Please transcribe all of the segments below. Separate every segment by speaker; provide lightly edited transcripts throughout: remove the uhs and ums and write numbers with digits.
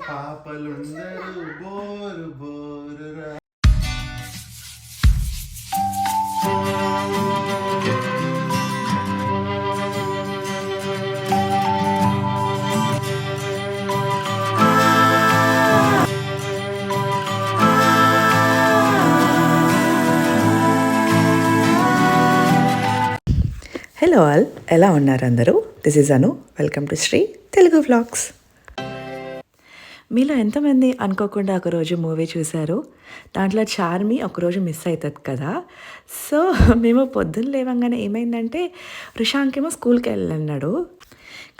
Speaker 1: పాపలుందరూ bore బోరురా.
Speaker 2: Hello all, ఎలా ఉన్నారు అందరూ? This is Anu. Welcome to Shri Telugu vlogs. మీలో ఎంతమంది అనుకోకుండా ఒకరోజు మూవీ చూశారు? దాంట్లో చార్మి ఒకరోజు మిస్ అవుతుంది కదా. సో మేము పొద్దున్న లేవంగానే ఏమైందంటే, రిషాంక్ ఏమో స్కూల్కి వెళ్ళన్నాడు.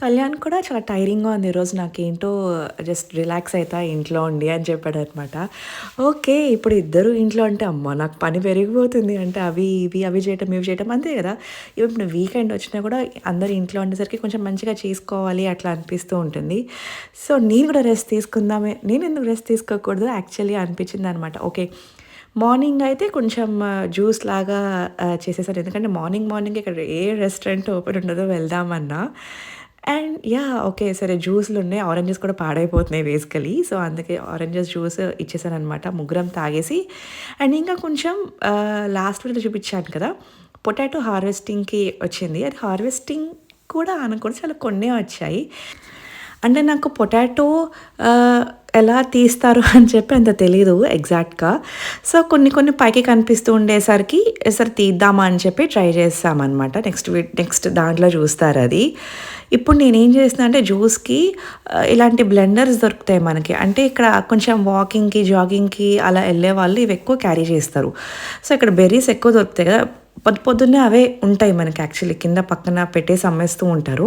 Speaker 2: కళ్యాణ్ కూడా చాలా టైరింగ్గా ఉంది ఈరోజు, నాకేంటో జస్ట్ రిలాక్స్ అవుతా ఇంట్లో ఉండి అని చెప్పాడు అనమాట. ఓకే, ఇప్పుడు ఇద్దరు ఇంట్లో అంటే అమ్మ నాకు పని పెరిగిపోతుంది అంటే అవి చేయటం ఇవి చేయటం అంతే కదా. ఇప్పుడు వీకెండ్ వచ్చినా కూడా అందరు ఇంట్లో ఉండేసరికి కొంచెం మంచిగా చేసుకోవాలి అట్లా అనిపిస్తూ ఉంటుంది. సో నేను కూడా రెస్ట్ తీసుకుందామే, నేను ఎందుకు రెస్ట్ తీసుకోకూడదు యాక్చువల్లీ అనిపించింది అనమాట. ఓకే, మార్నింగ్ అయితే కొంచెం జ్యూస్ లాగా చేసేసాను, ఎందుకంటే మార్నింగ్ ఇక్కడ ఏ రెస్టారెంట్ ఓపెన్ ఉండదో వెళ్దామన్నా. అండ్ ఓకే సరే, జ్యూస్లు ఉన్నాయి, ఆరెంజెస్ కూడా పాడైపోతున్నాయి బేసికలీ. సో అందుకే ఆరెంజెస్ జ్యూస్ ఇచ్చేసాను అనమాట, ముగ్గురం తాగేసి. అండ్ ఇంకా కొంచెం లాస్ట్ వీడియో చూపించాను కదా, పొటాటో హార్వెస్టింగ్కి వచ్చింది. అది హార్వెస్టింగ్ కూడా అనుకోండి, చాలా కొన్నే వచ్చాయి. అంటే నాకు పొటాటో ఎలా తీస్తారు అని చెప్పి అంత తెలీదు ఎగ్జాక్ట్గా. సో కొన్ని పైకి కనిపిస్తూ ఉండేసరికి సరే తీద్దామా అని చెప్పి ట్రై చేస్తామన్నమాట. నెక్స్ట్ దాంట్లో చూస్తారు అది. ఇప్పుడు నేనేం చేస్తున్నా అంటే, జ్యూస్కి ఇలాంటి బ్లెండర్స్ దొరుకుతాయి మనకి. అంటే ఇక్కడ కొంచెం వాకింగ్కి జాగింగ్కి అలా వెళ్ళే వాళ్ళు ఇవి ఎక్కువ క్యారీ చేస్తారు. సో ఇక్కడ బెర్రీస్ ఎక్కువ దొరుకుతాయి కదా, పొద్దున్నే అవే ఉంటాయి మనకి యాక్చువల్లీ, కింద పక్కన పెట్టేసి అమ్మేస్తూ ఉంటారు.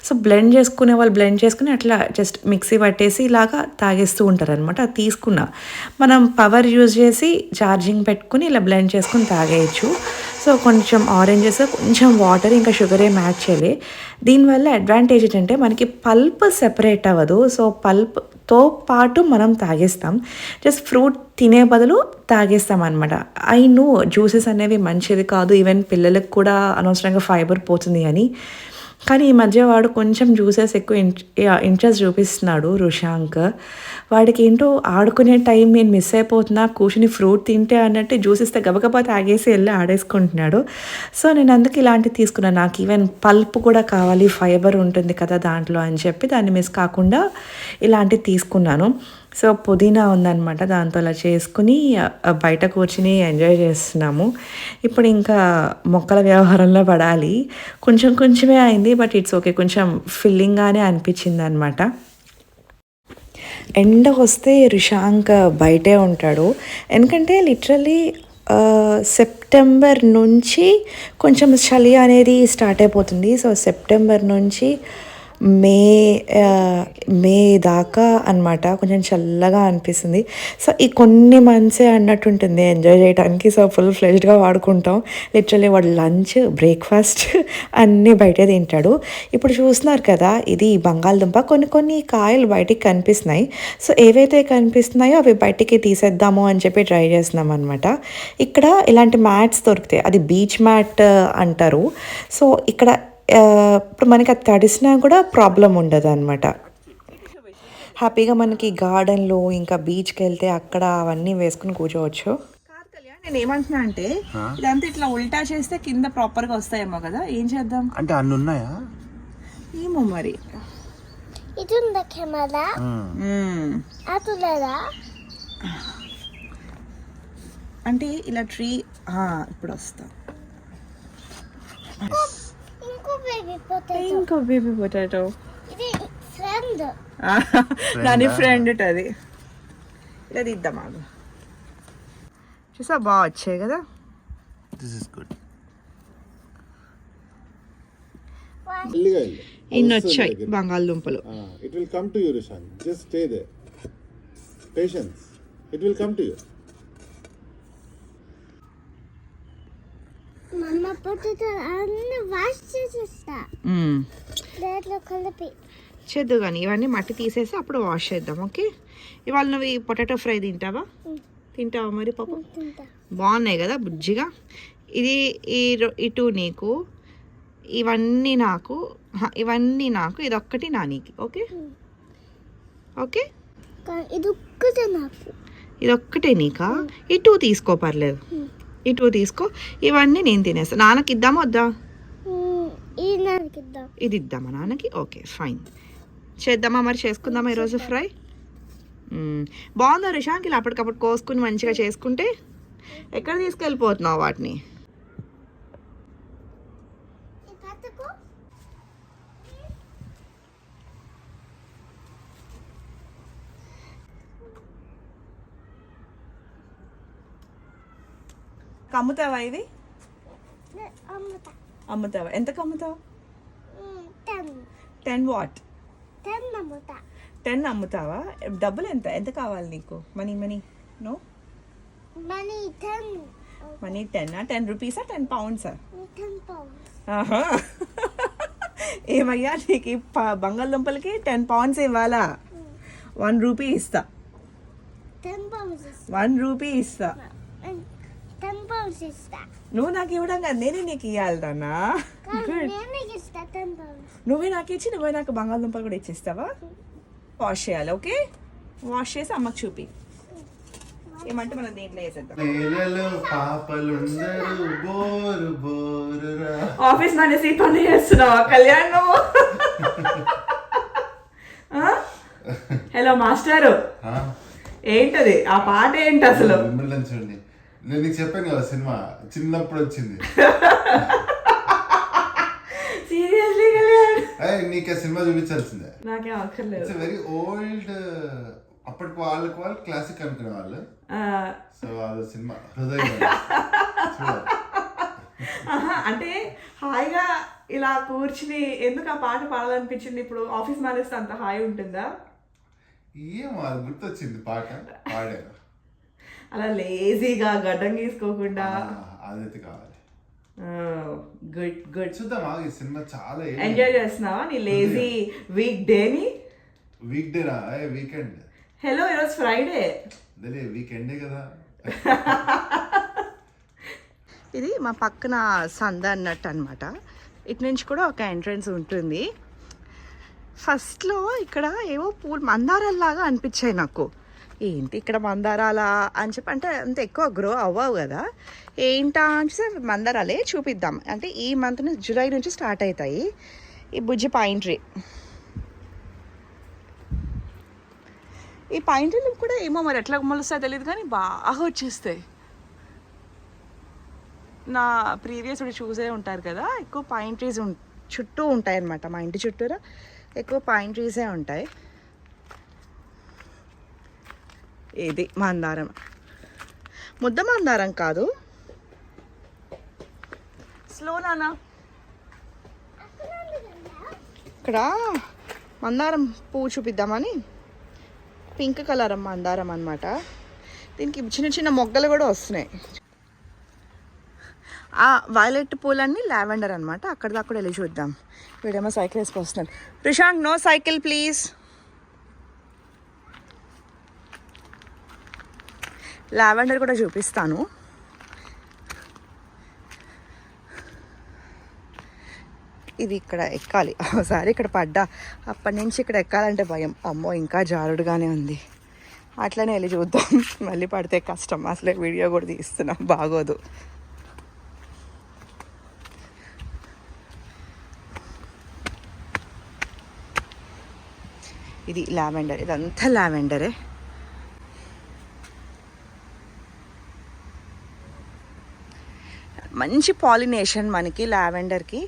Speaker 2: సో బ్లెండ్ చేసుకునే వాళ్ళు బ్లెండ్ చేసుకుని అట్లా జస్ట్ మిక్సీ పట్టేసి ఇలాగా తాగేస్తూ ఉంటారు అనమాట. అది తీసుకున్నా, మనం పవర్ యూజ్ చేసి ఛార్జింగ్ పెట్టుకుని ఇలా బ్లెండ్ చేసుకుని తాగేయచ్చు. సో కొంచెం ఆరెంజెస్, కొంచెం వాటర్, ఇంకా షుగర్ ఏం యాడ్ చేయలే. దీనివల్ల అడ్వాంటేజ్ ఏంటంటే మనకి పల్ప్ సెపరేట్ అవ్వదు. సో పల్ప్తో పాటు మనం తాగేస్తాం, జస్ట్ ఫ్రూట్ తినే బదులు తాగేస్తాం అనమాట. జ్యూసెస్ అనేవి మంచిది కాదు, ఈవెన్ పిల్లలకు కూడా అనవసరంగా ఫైబర్ పోతుంది అని. కానీ ఈ మధ్య వాడు కొంచెం జ్యూసెస్ ఎక్కువ ఇంట్రెస్ట్ చూపిస్తున్నాడు రుషాంక్. వాడికి ఏంటో ఆడుకునే టైం నేను మిస్ అయిపోతున్నా, కూర్చుని ఫ్రూట్ తింటే అన్నట్టు జ్యూస్ ఇస్తే గబగబా తాగేసి వెళ్ళి ఆడేసుకుంటున్నాడు. సో నేను అందుకు ఇలాంటివి తీసుకున్నాను, నాకు ఈవెన్ పల్ప్ కూడా కావాలి, ఫైబర్ ఉంటుంది కదా దాంట్లో అని చెప్పి దాన్ని మిస్ కాకుండా ఇలాంటివి తీసుకున్నాను. సో పుదీనా ఉందన్నమాట, దాంతో అలా చేసుకుని బయట కూర్చుని ఎంజాయ్ చేస్తున్నాము. ఇప్పుడు ఇంకా మొక్కల వ్యవహారంలో పడాలి. కొంచెమే అయింది, బట్ ఇట్స్ ఓకే, కొంచెం ఫిల్లింగ్గానే అనిపించింది అనమాట. ఎండ వస్తే రిషాంక్ బయటే ఉంటాడు, ఎందుకంటే లిటరల్లీ సెప్టెంబర్ నుంచి కొంచెం చలి అనేది స్టార్ట్ అయిపోతుంది. సో సెప్టెంబర్ నుంచి మే దాకా అనమాట కొంచెం చల్లగా అనిపిస్తుంది. సో ఈ కొన్ని మంత్సే అన్నట్టుంటుంది ఎంజాయ్ చేయడానికి. సో ఫుల్ ఫ్లెజ్డ్గా వాడుకుంటాం. లిటరల్లీ వాడు లంచ్, బ్రేక్ఫాస్ట్ అన్నీ బయటే తింటాడు. ఇప్పుడు చూస్తున్నారు కదా, ఇది బంగాళదుంప. కొన్ని కాయలు బయటికి కనిపిస్తున్నాయి. సో ఏవైతే కనిపిస్తున్నాయో అవి బయటికి తీసేద్దాము అని చెప్పి ట్రై చేస్తున్నాం అనమాట. ఇక్కడ ఇలాంటి మ్యాట్స్ దొరుకుతాయి, అది బీచ్ మ్యాట్ అంటారు. సో ఇక్కడ ఇప్పుడు మనకి అది తడిసినా కూడా ప్రాబ్లం ఉండదు అనమాట. హ్యాపీగా మనకి గార్డెన్లో ఇంకా బీచ్కి వెళ్తే అక్కడ అవన్నీ వేసుకుని కూర్చోవచ్చు. నేను ఏమంటున్నా అంటే, ఇదంతా ఇట్లా ఉల్టా చేస్తే కింద ప్రాపర్గా వస్తాయేమో కదా, ఏం చేద్దాం
Speaker 1: అంటే అన్ని ఉన్నాయా
Speaker 2: ఏమో మరి.
Speaker 3: ఇది ఉందా కెమెరా? అతులేదా
Speaker 2: అంటే ఇలా ట్రీ ఇప్పుడు వస్తా. ఇంకో బేబీ పొటాటో, దాని ఫ్రెండ్ అది. ఇలా తీద్దాం ఆగు, చూసా బాగా వచ్చాయి కదా. ఇన్ని వచ్చాయి బంగాళదుంపలు.
Speaker 1: It will come to you, Rishan. Just stay there. Patience. It will come to you.
Speaker 3: మమ్మ పొటాటో అన్ని వాష్ చేసేస్తా, దాంట్లో కలిపి
Speaker 2: చేద్దు. కానీ ఇవన్నీ మట్టి తీసేసి అప్పుడు వాష్ చేద్దాం. ఓకే, ఇవాళ నువ్వు ఈ పొటాటో ఫ్రై తింటావా మరి పాప? బాగున్నాయి కదా బుజ్జిగా. ఇది ఇటు నీకు, ఇవన్నీ నాకు, ఇదొక్కటి నానికి. ఓకే ఓకే
Speaker 3: కానీ ఇది ఒక్కటే నాకు.
Speaker 2: ఇది ఒక్కటే నీకా? ఈ 2 తీసుకో, పర్లేదు. ఈ 2 తీసుకో, ఇవన్నీ నేను తినేస్తాను. నాన్నకి ఇద్దామా వద్దా?
Speaker 3: ఇది నాకు ఇద్దాం.
Speaker 2: ఇది ఇద్దామా నాన్నకి? Okay fine. చేద్దామా మరి, చేసుకుందామా ఈరోజు ఫ్రై? బాగుందా రిషాంక్? ఇలా అప్పటికప్పుడు కోసుకుని మంచిగా చేసుకుంటే. ఎక్కడ తీసుకెళ్ళిపోతున్నావు వాటిని?
Speaker 3: ఇది పట్టుకో.
Speaker 2: అమ్ముతావా ఇది?
Speaker 3: అమ్ముతా.
Speaker 2: అమ్ముతావా? ఎంతకు అమ్ముతావు?
Speaker 3: 10.
Speaker 2: 10 వాట్?
Speaker 3: 10 అమ్ముతా.
Speaker 2: 10 అమ్ముతావా? డబ్బులు ఎంత ఎంత కావాలి నీకు? Money no
Speaker 3: money 10.
Speaker 2: మనీ 10 10 రూపీసా 10 పౌండ్సా?
Speaker 3: 10 pounds.
Speaker 2: ఆహా. ఏమయ్యా నీకు ఈ బంగాళదుంపలకి 10 పౌండ్స్ ఇవ్వాలా? 1 రూపీ ఇస్తా.
Speaker 3: 10 pounds ఇస్తా.
Speaker 2: 1 రూపీ ఇస్తా.
Speaker 3: 10 pounds ఇస్తా.
Speaker 2: నువ్వు నాకు ఇవ్వడం కాదు, నేనే నీకు ఇవ్వాలి నాన్నా.
Speaker 3: కానీ నేనే ఇస్తా 10 pounds.
Speaker 2: నువ్వే నాకు ఇచ్చి నువ్వే నాకు బంగాళదుంపలు కూడా ఇచ్చేస్తావా? వాష్ చేయాలి, ఓకే? వాష్ చేసి అమ్మకి చూపి. ఏమంటే మనం దీంట్లో వేసేద్దాం. ఆఫీస్ మానేసి పని చేస్తున్నావా కళ్యాణ్ నువ్వు? హలో మాస్టారు, ఏంటది ఆ పాట? ఏంటి అసలు?
Speaker 1: చూడండి, నేను నీకు చెప్పాను కదా సినిమా చిన్నప్పుడు వచ్చింది.
Speaker 2: సీరియస్లీ కళ్యాణ్?
Speaker 1: నీకు ఆ సినిమా చూపించాల్సిందే.
Speaker 2: నాకేం అక్కర్లేదు.
Speaker 1: It's very old. అప్పటికి వాళ్ళు క్లాసిక్ అనుకునే వాళ్ళు. సో అది సినిమా హృదయం.
Speaker 2: అంటే హాయిగా ఇలా కూర్చుని ఎందుకు ఆ పాట పాడాలనిపించింది ఇప్పుడు? ఆఫీస్ మానేస్తే అంత హాయి ఉంటుందా?
Speaker 1: ఏమో అది గుర్తొచ్చింది, పాట పాడాను.
Speaker 2: అలా లేజీగా గడ్డం గీసుకోకుండా.
Speaker 1: అదైతే కావాలి.
Speaker 2: Good good.
Speaker 1: చూద్దాం ఈ సినిమా చాలా
Speaker 2: ఎంజాయ్ చేస్తున్నావా నీ లేజీ వీక్ డేని?
Speaker 1: వీక్ డేనా? వీకెండ్.
Speaker 2: హలో ఈరోజు ఫ్రైడే.
Speaker 1: వీకెండే కదా.
Speaker 2: ఇది మా పక్కన సంద అన్నట్టు అనమాట. ఇటు నుంచి కూడా ఒక ఎంట్రన్స్ ఉంటుంది. ఫస్ట్లో ఇక్కడ ఏవో పూలు మందారాల్లాగా అనిపించాయి నాకు. ఏంటి ఇక్కడ మందారాలా అని చెప్పి, అంటే అంత ఎక్కువ గ్రో అవ్వవు కదా, ఏంటా అంటే మందారాలే చూపిద్దాం. అంటే ఈ మంత్ నుంచి జూలై నుంచి స్టార్ట్ అవుతాయి. ఈ బుజ్జి పైన్ ట్రీ, ఈ పైన్ ట్రీలు కూడా ఏమో మరి ఎట్లా మొలుస్తాయో తెలియదు కానీ బాగా వచ్చేస్తాయి. నా ప్రీవియస్ చూసే ఉంటారు కదా, ఎక్కువ పైన్ ట్రీస్ చుట్టూ ఉంటాయి అన్నమాట. మా ఇంటి చుట్టూరా ఎక్కువ పైన్ ట్రీసే ఉంటాయి. ఇది మందారం, ముద్ద మందారం కాదు. స్లో నానా. ఇక్కడ మందారం పువ్వు చూపిద్దామని, పింక్ కలర్ మందారం అన్నమాట. దీనికి చిన్న చిన్న మొగ్గలు కూడా వస్తున్నాయి. ఆ వైలెట్ పూలన్నీ లావెండర్ అనమాట. అక్కడ దాకా వెళ్ళి చూద్దాం. వీడేమో సైకిల్ వేసుకొస్తున్నాడు. Rishank no cycle please. Lavender కూడా చూపిస్తాను. ఇది ఇక్కడ ఎక్కాలి. ఒకసారి ఇక్కడ పడ్డా, అప్పటి నుంచి ఇక్కడ ఎక్కాలంటే భయం. అమ్మో ఇంకా జారుడుగానే ఉంది. అట్లనే వెళ్ళి చూద్దాం. మళ్ళీ పడితే కష్టం. అసలే వీడియో కూడా తీస్తున్నాం, బాగోదు. ఇది లావెండర్, ఇదంతా లావెండరే. మంచి పాలినేషన్ మనకి లావెండర్కి.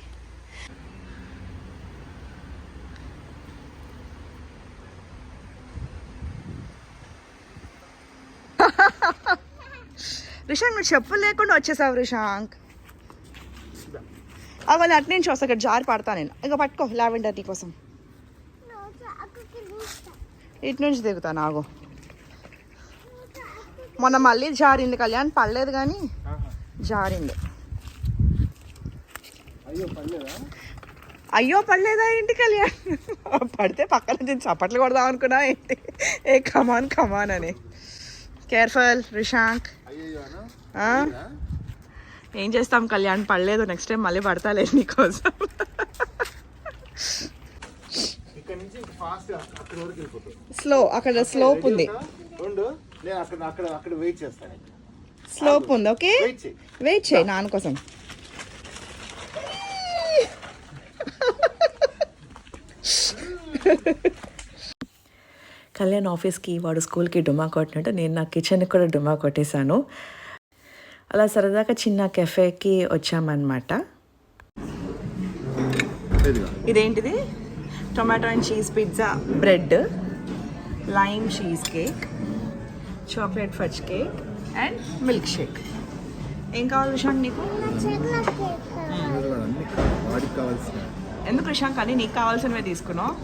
Speaker 2: రిషాంక్ నువ్వు చెప్పులు లేకుండా వచ్చేసావు రిషాంక్. అవ్వాలి అటు నుంచి వస్తా, ఇక్కడ జారి పడతా నేను. ఇంకా పట్టుకో లావెండర్ నీ కోసం. ఇటు నుంచి దిగుతాను, ఆగు. మొన్న మళ్ళీ జారింది కళ్యాణ్, పడలేదు కానీ జారింది. అయ్యో పడలేదా ఏంటి కళ్యాణ్? పడితే పక్కన నుంచి చప్పట్లు కొడదాం అనుకున్నా ఏంటి? ఏ కమాన్ కమాన్ అని. కేర్ఫుల్ రిషాంక్. ఏం చేస్తాం కళ్యాణ్, పడలేదు. నెక్స్ట్ టైం మళ్ళీ పడతాలేదు నీకోసం.
Speaker 1: ఇక్కడ నుంచి ఫాస్ట్ అక్కడ వరకు వెళ్ళిపోతుంది.
Speaker 2: స్లో, అక్కడ స్లోప్ ఉంది.
Speaker 1: రెండు నేను అక్కడ వెయిట్ చేస్తాను.
Speaker 2: స్లోప్ ఉంది. ఓకే, వెయిట్ చేయి నాన్న కోసం. కళ్యాణ్ ఆఫీస్కి, వాడు స్కూల్కి డుమా కొట్టినట్టు నేను నా కిచెన్కి కూడా డుమా కొట్టేశాను. అలా సరదాగా చిన్న కెఫేకి వచ్చామన్నమాట. ఇదేంటిది? Tomato and cheese pizza, bread, lime cheese cake, chocolate fudge cake and milk shake. ఏం కావాలి రిషాంక్ నీకు? ఎందుకు రిషాంక్ అని నీకు కావాల్సినవే తీసుకున్నావు?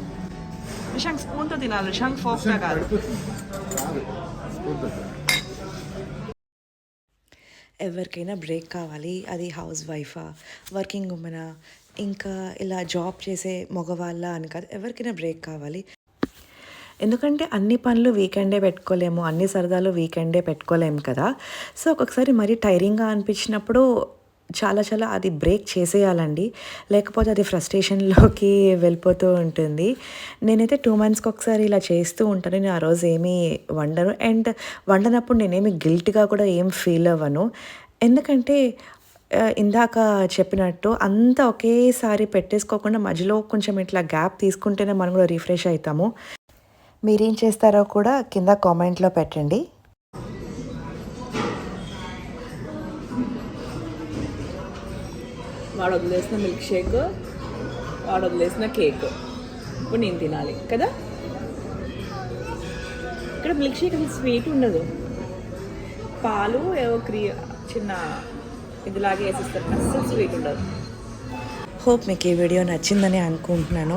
Speaker 2: రిషాంక్ స్పూన్తో తినాలి, రిషాంక్ ఫోక్తో కాదు. ఎవరికైనా బ్రేక్ కావాలి, అది హౌస్ వైఫా, వర్కింగ్ ఉమెనా, ఇంకా ఇలా జాబ్ చేసే మగవాళ్ళ అని కాదు, ఎవరికైనా బ్రేక్ కావాలి. ఎందుకంటే అన్ని పనులు వీకెండే పెట్టుకోలేము, అన్ని సరదాలు వీకెండే పెట్టుకోలేము కదా. సో ఒక్కొక్కసారి మరీ టైరింగ్గా అనిపించినప్పుడు చాలా అది బ్రేక్ చేసేయాలండి, లేకపోతే అది ఫ్రస్ట్రేషన్లోకి వెళ్ళిపోతూ ఉంటుంది. నేనైతే 2 monthsకి ఒకసారి ఇలా చేస్తూ ఉంటాను. నేను ఆ రోజు ఏమీ వండను, అండ్ వండనప్పుడు నేనేమి గిల్ట్గా కూడా ఏం ఫీల్ అవ్వను. ఎందుకంటే ఇందాక చెప్పినట్టు అంతా ఒకేసారి పెట్టేసుకోకుండా మధ్యలో కొంచెం ఇట్లా గ్యాప్ తీసుకుంటేనే మనం కూడా రిఫ్రెష్ అవుతాము. మీరేం చేస్తారో కూడా కింద కామెంట్లో పెట్టండి. వాడు వదిలేసిన మిల్క్ షేక్, వాడు వదిలేసిన కేక్ ఇప్పుడు నేను తినాలి కదా. ఇక్కడ మిల్క్ షేక్ అసలు స్వీట్ ఉండదు, పాలు ఏవో చిన్న ఇదిలాగే వేసిస్తారు, అస్సలు స్వీట్ ఉండదు. హోప్ మీకు ఈ వీడియో నచ్చిందని అనుకుంటున్నాను.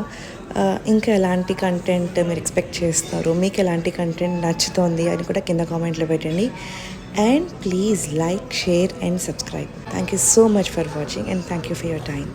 Speaker 2: ఇంకా ఎలాంటి కంటెంట్ మీరు ఎక్స్పెక్ట్ చేస్తారు, మీకు ఎలాంటి కంటెంట్ నచ్చుతోంది అని కూడా కింద కామెంట్లో పెట్టండి. And please like, share and subscribe. Thank you so much for watching and thank you for your time.